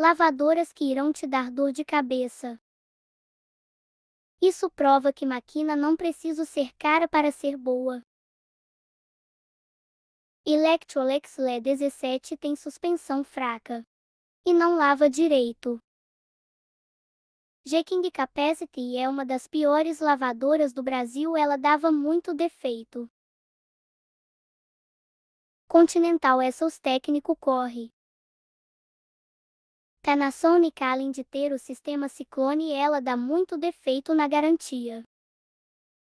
Lavadoras que irão te dar dor de cabeça. Isso prova que máquina não precisa ser cara para ser boa. Electrolux Le17 tem suspensão fraca e não lava direito. G-King Capacity é uma das piores lavadoras do Brasil, ela dava muito defeito. Continental SOS técnico corre. Panasonic, além de ter o sistema Ciclone, ela dá muito defeito na garantia.